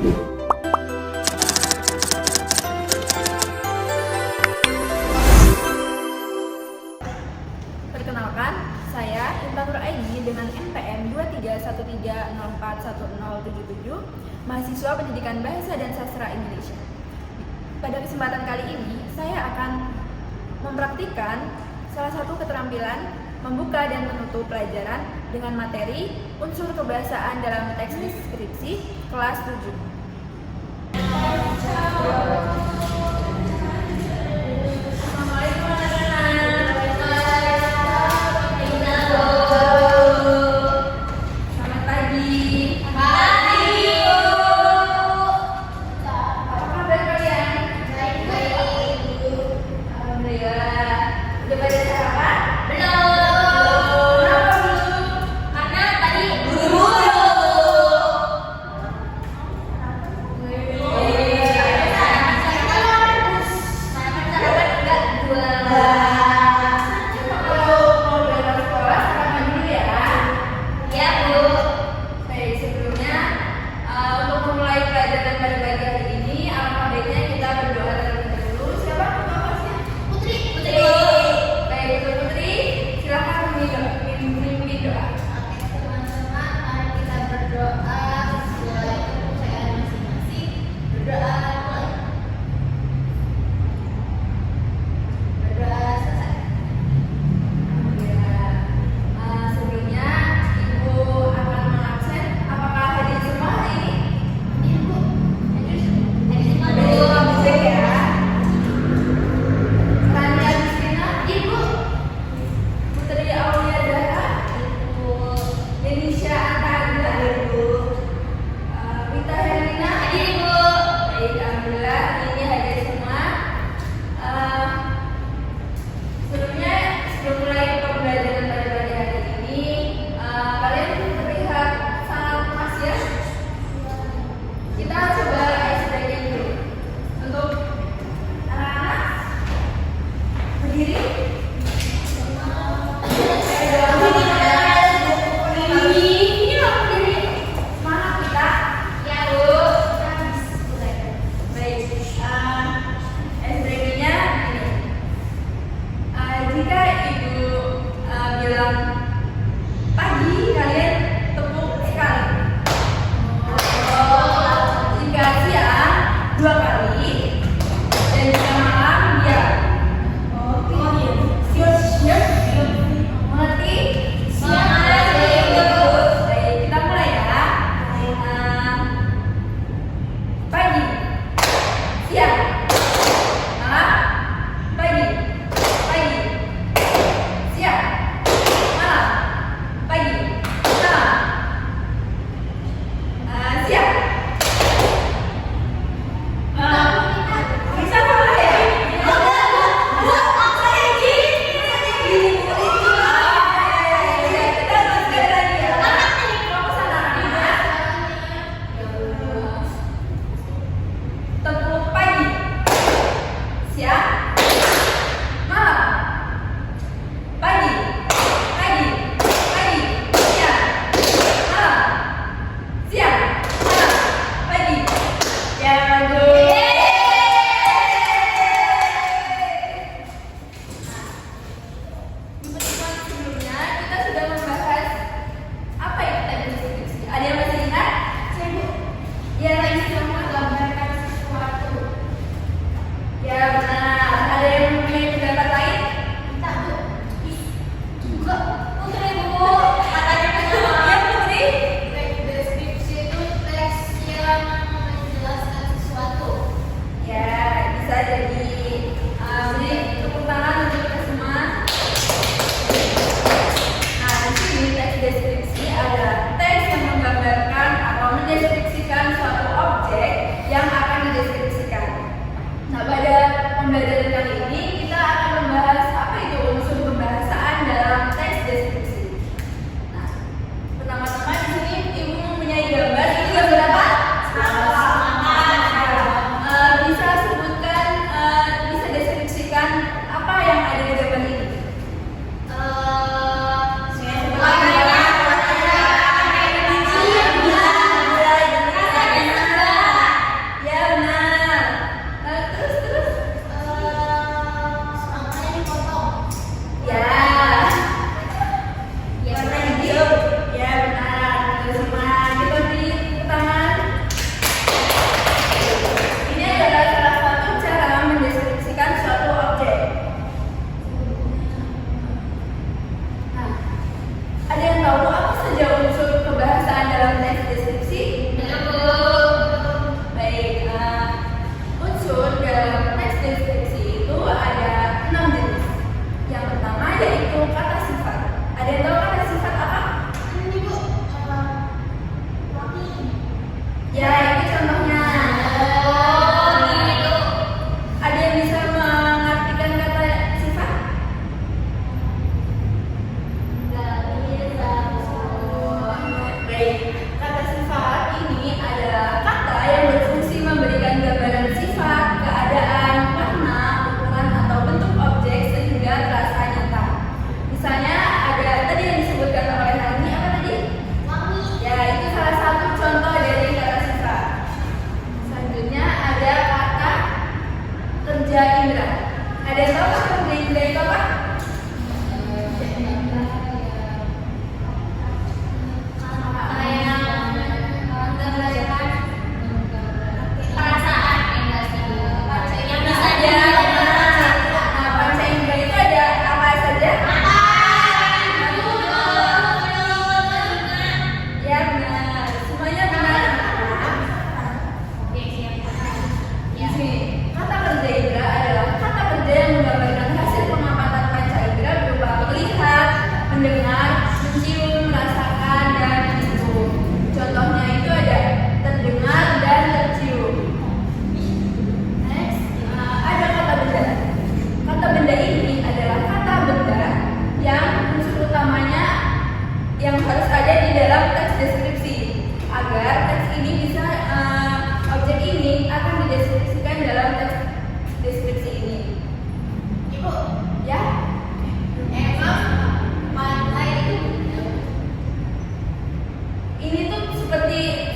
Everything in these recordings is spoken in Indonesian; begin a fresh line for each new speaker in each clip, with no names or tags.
Perkenalkan, saya Intan Nuraini dengan NPM 2313041077, mahasiswa Pendidikan Bahasa dan Sastra Indonesia. Pada kesempatan kali ini, saya akan mempraktikkan salah satu keterampilan membuka dan menutup pelajaran dengan materi unsur kebahasaan dalam teks deskripsi kelas 7.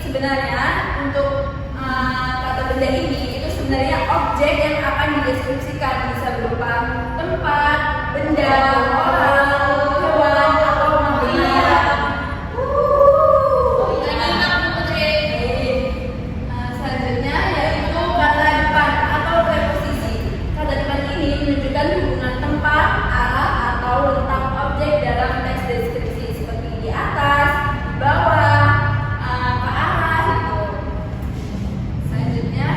sebenarnya untuk kata benda ini itu sebenarnya objek yang akan dideskripsikan, bisa berupa tempat, benda, orang, hewan, atau makhluk. Selanjutnya yaitu kata depan atau preposisi. Kata depan ini menunjukkan hubungan tempat, arah, atau letak objek dalam teks deskripsi seperti di atas, di bawah, ke arah gitu. Selanjutnya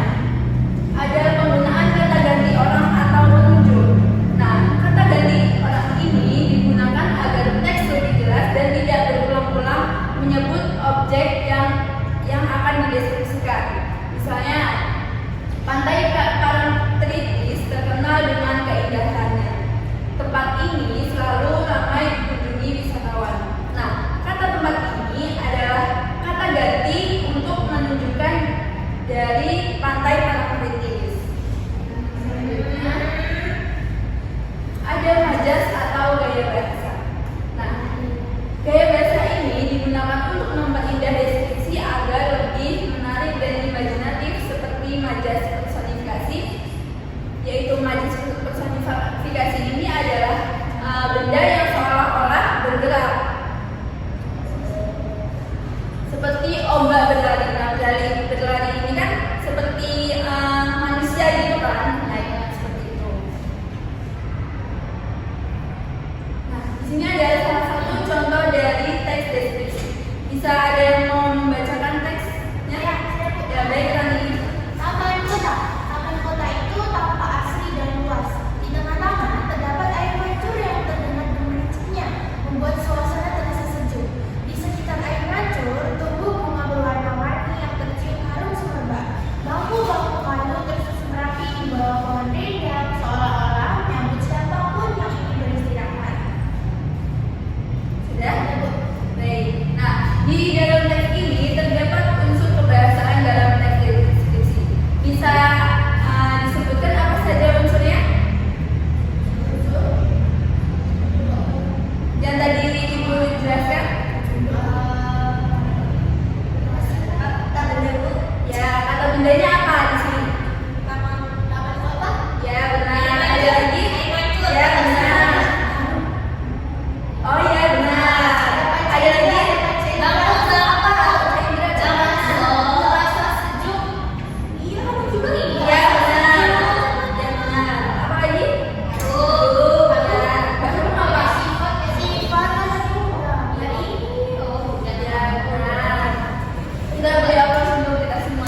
ada penggunaan kata ganti orang atau penunjuk. Nah, kata ganti orang ini digunakan agar teks lebih jelas dan tidak berulang-ulang menyebut objek yang akan dideskripsikan. Misalnya, Pantai Parangtritis terkenal dengan keindahannya. Tempat ini selalu ramai dikunjungi wisatawan. Nah, kata tempat ini adalah kata ganti untuk menunjukkan dari Pantai Parangtritis. Selanjutnya ada majas atau gaya bahasa. Nah, gaya bahasa ini digunakan untuk memperindah deskripsi agar lebih menarik dan imajinatif seperti majas personifikasi, yaitu majas personifikasi ini adalah benda yang seolah-olah bergerak seperti ombak berlari. Nah, berlari ini kan seperti manusia gitu kan, nah seperti itu. Nah, di sini ada salah satu contoh dari teks deskripsi. Bisa ada yang mau membacakan teksnya? Ya, baik Rani.
Taman kota. Taman kota itu tampak asri dan luas. Di tengah taman terdapat air mancur yang terdengar gemericiknya, membuat suasana terasa sejuk. Di sekitar air mancur tumbuh bunga berwarna-warni yang tercium harum semerbak. Bangku-bangku kayu tersusun rapi di bawah pohon rindang, seolah-olah menyambut siapapun yang ingin beristirahat.
Sudah? Baik. Nah, di dalam teks ini terdapat unsur kebahasaan dalam teks deskripsi. Bisa disebutkan apa saja unsurnya? Yang tadi Ibu jelaskan? Kata benda. Ya, kata bendanya apa di sini?
Taman kota.
Ya, benar. Ada lagi? Ya, benar. Oh iya, benar. Ada lagi?
Iya, kamu juga nih.
Ya, benar. Ya, benar. Apa lagi? Benar. Baru apa?
Sifat ya ini.
Ya, benar. Kita beri aplaus untuk kita semua.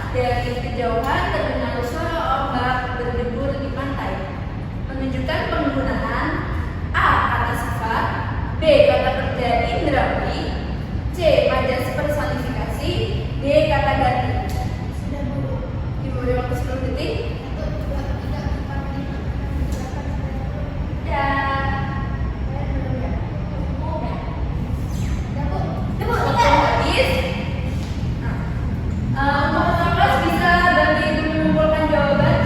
dari kejauhan terdengar suara ombak berdebur di pantai, menunjukkan penggunaan A. Kata sifat, B. Kata kerja indrawi, C. Majas personifikasi, D. Kata ganti.
Sudah Bu.
Diberi waktu 10 detik.
1, 2, 3, 4, 5, 6, 7, 8, 9, 10.
Dan waktu habis. Untuk kakak kelas bisa bantu ibu mengumpulkan jawaban.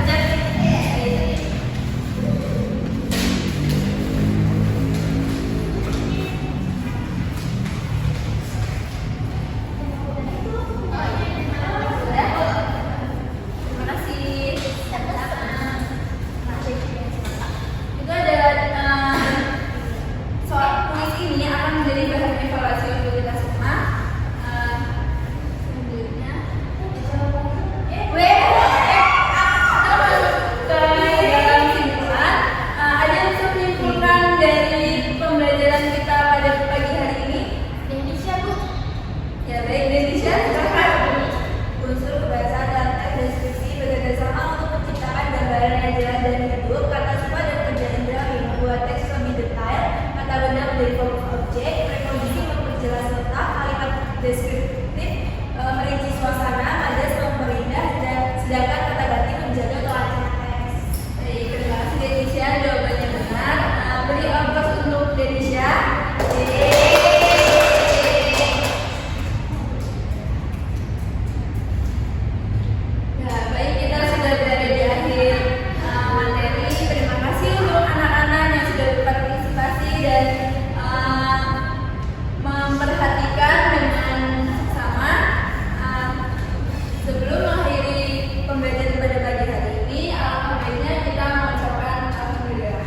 Terima kasih. Itu ada soal kuis ini akan menjadi bahan evaluasi untuk kita semua. Selanjutnya, dalam simpulan, ada yang bisa menyimpulkan dari pembelajaran kita pada pagi hari ini?
Indonesia Bu.
Ya baik, Indonesia silakan. Unsur kebahasaan dan teks deskripsi bekerja sama untuk menciptakan gambaran yang jelas dan hidup. Kata sifat dan kerja indrawi membuat teks lebih detail. Kata benda menjadi fokus objek. Preposisi memperjelas letak. Kalimat deskriptif merinci suasana. Majas memperindah. Sedangkan kata ganti menjaga kelancaran teks. Baik, terima kasih Denisha. Jawabannya benar. Beri ongkos untuk Denisha. Ya, baik, kita sudah berada di akhir materi. Terima kasih untuk anak-anak yang sudah berpartisipasi dan memperhatikan dengan sama. Sebelum mengakhiri pembelajaran pada pagi hari ini, alangkah baiknya kita mengucapkan alhamdulillah.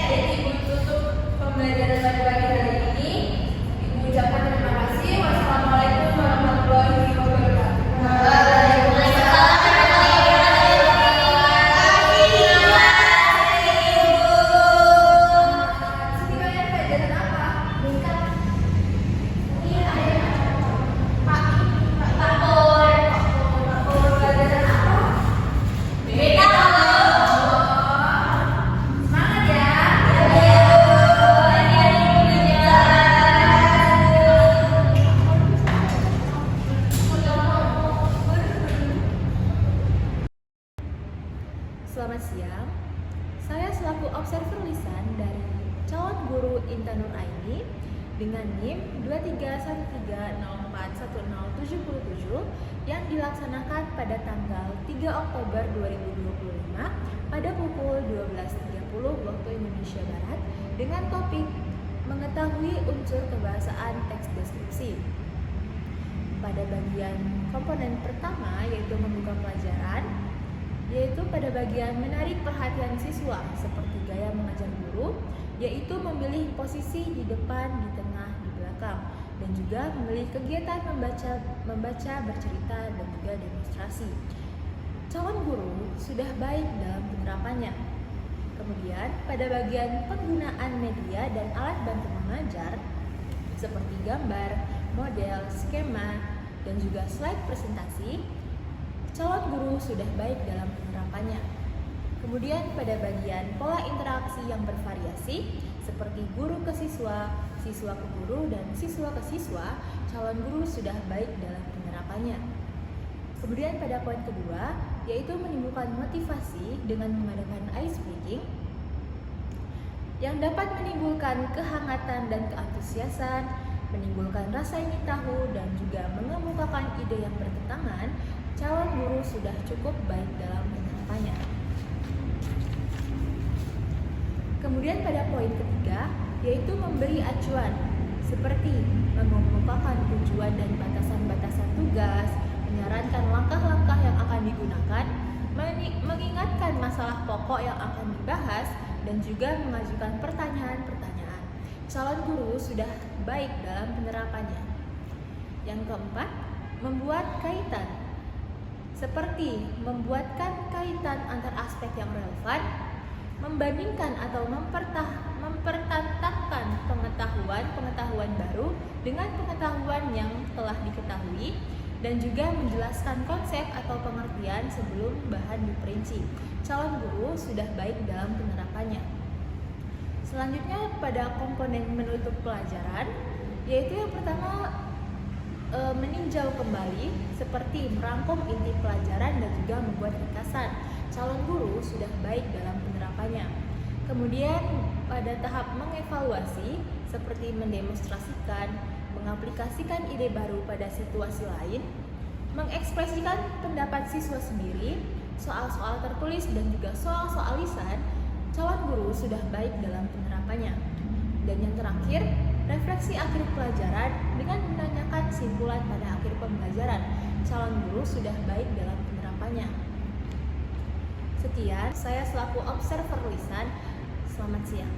Baik, Ibu tutup pembelajaran pada pagi hari ini. Ibu ucapkan terima kasih. Wassalamualaikum warahmatullahi wabarakatuh. Sedih kalian pelajaran apa? Pelajaran apa? Semangat ya.
Selamat siang, saya selaku observer lisan dari calon guru Intan Nur Aini dengan NIM 2313041077 yang dilaksanakan pada tanggal 3 Oktober 2025 pada pukul 12.30 waktu Indonesia Barat dengan topik mengetahui unsur kebahasaan teks deskripsi. Pada bagian komponen pertama yaitu membuka pelajaran, yaitu pada bagian menarik perhatian siswa seperti gaya mengajar guru, yaitu memilih posisi di depan, di tengah, di belakang, dan juga memilih kegiatan membaca, bercerita, dan juga demonstrasi. Calon guru sudah baik dalam penerapannya. Kemudian pada bagian penggunaan media dan alat bantu mengajar seperti gambar, model, skema, dan juga slide presentasi, calon guru sudah baik dalam penerapannya. Kemudian pada bagian pola interaksi yang bervariasi seperti guru ke siswa, siswa ke guru, dan siswa ke siswa, calon guru sudah baik dalam penerapannya. Kemudian pada poin kedua, yaitu menimbulkan motivasi dengan mengadakan ice breaking yang dapat menimbulkan kehangatan dan keantusiasan, menimbulkan rasa ingin tahu, dan juga mengemukakan ide yang bertentangan. Calon guru sudah cukup baik dalam penerapannya. Kemudian pada poin ketiga, yaitu memberi acuan seperti mengemukakan tujuan dan batasan-batasan tugas, menyarankan langkah-langkah yang akan digunakan, mengingatkan masalah pokok yang akan dibahas, dan juga mengajukan pertanyaan-pertanyaan. Calon guru sudah baik dalam penerapannya. Yang keempat, membuat kaitan seperti membuatkan kaitan antar aspek yang relevan, membandingkan atau mempertentangkan pengetahuan baru dengan pengetahuan yang telah diketahui, dan juga menjelaskan konsep atau pengertian sebelum bahan diperinci. Calon guru sudah baik dalam penerapannya. Selanjutnya pada komponen menutup pelajaran, yaitu yang pertama meninjau kembali seperti merangkum inti pelajaran dan juga membuat ringkasan. Calon guru sudah baik dalam penerapannya. Kemudian pada tahap mengevaluasi seperti mendemonstrasikan, mengaplikasikan ide baru pada situasi lain, mengekspresikan pendapat siswa sendiri, soal-soal tertulis dan juga soal-soal lisan, calon guru sudah baik dalam penerapannya. Dan yang terakhir, refleksi akhir pelajaran dengan menanyakan simpulan pada akhir pembelajaran. Calon guru sudah baik dalam penerapannya. Sekian, saya selaku observer lisan. Selamat siang.